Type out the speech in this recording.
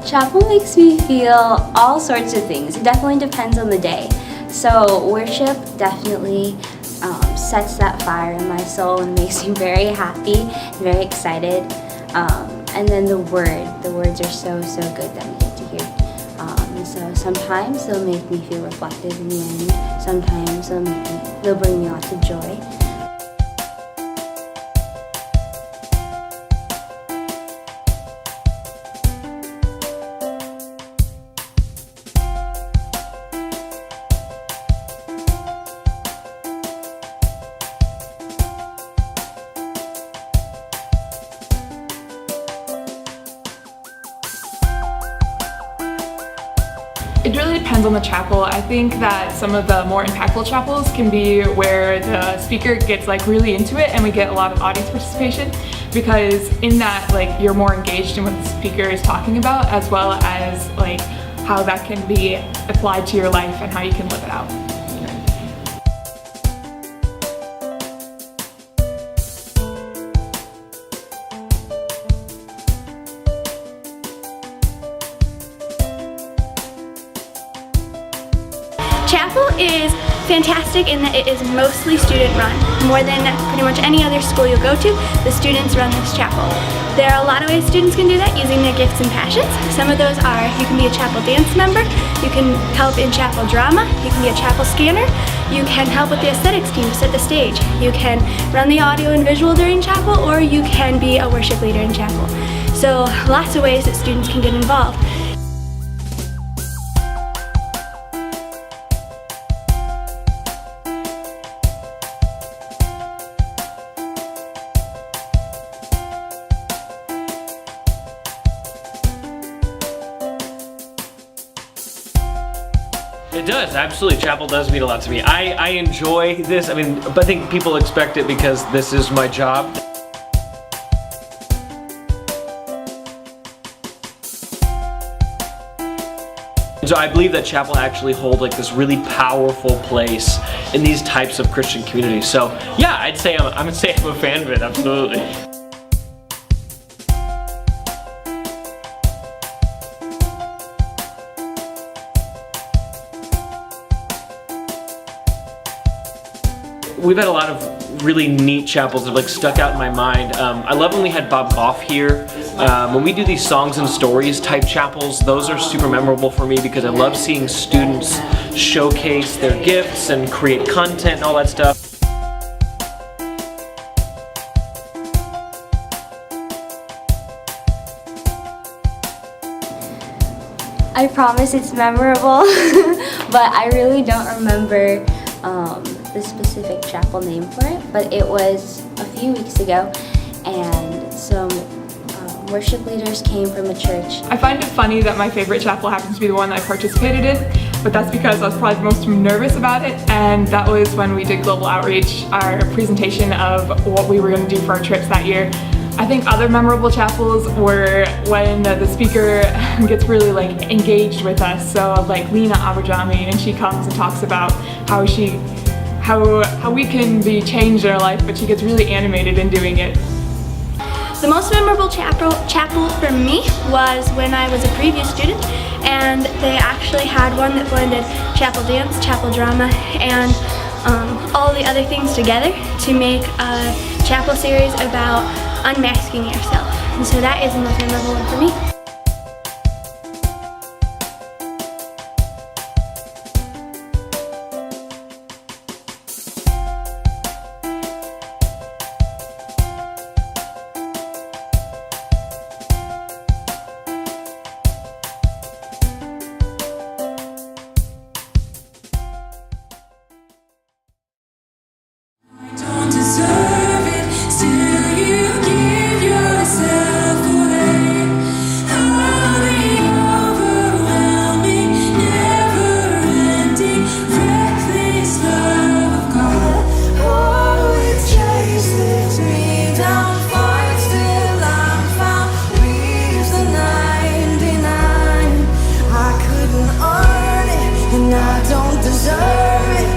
Chapel makes me feel all sorts of things. It definitely depends on the day. So worship definitely sets that fire in my soul and makes me very happy, very excited. And then the words are so good that we get to hear. And so sometimes they'll make me feel reflective in the end. Sometimes they'll bring me lots of joy. It really depends on the chapel. I think that some of the more impactful chapels can be where the speaker gets like really into it and we get a lot of audience participation, because in that like you're more engaged in what the speaker is talking about, as well as like how that can be applied to your life and how you can live it out. Chapel is fantastic in that it is mostly student run. More than pretty much any other school you'll go to, the students run this chapel. There are a lot of ways students can do that using their gifts and passions. Some of those are, you can be a chapel dance member, you can help in chapel drama, you can be a chapel scanner, you can help with the aesthetics team to set the stage, you can run the audio and visual during chapel, or you can be a worship leader in chapel. So lots of ways that students can get involved. It does, absolutely. Chapel does mean a lot to me. I enjoy this. I mean, but I think people expect it because this is my job. So I believe that chapel actually holds like this really powerful place in these types of Christian communities. So yeah, I'd say I'm a fan of it, absolutely. We've had a lot of really neat chapels that have like stuck out in my mind. I love when we had Bob Goff here. When we do these songs and stories type chapels, those are super memorable for me because I love seeing students showcase their gifts and create content and all that stuff. I promise it's memorable, but I really don't remember the specific chapel name for it, but it was a few weeks ago, and some worship leaders came from a church. I find it funny that my favorite chapel happens to be the one that I participated in, but that's because I was probably most nervous about it, and that was when we did Global Outreach, our presentation of what we were going to do for our trips that year. I think other memorable chapels were when the speaker gets really like engaged with us. So like Lena Aberjami, and she comes and talks about how we can be changed in our life, but she gets really animated in doing it. The most memorable chapel for me was when I was a preview student, and they actually had one that blended chapel dance, chapel drama, and all the other things together to make a chapel series about unmasking yourself. And so that is the most memorable one for me. I don't deserve it.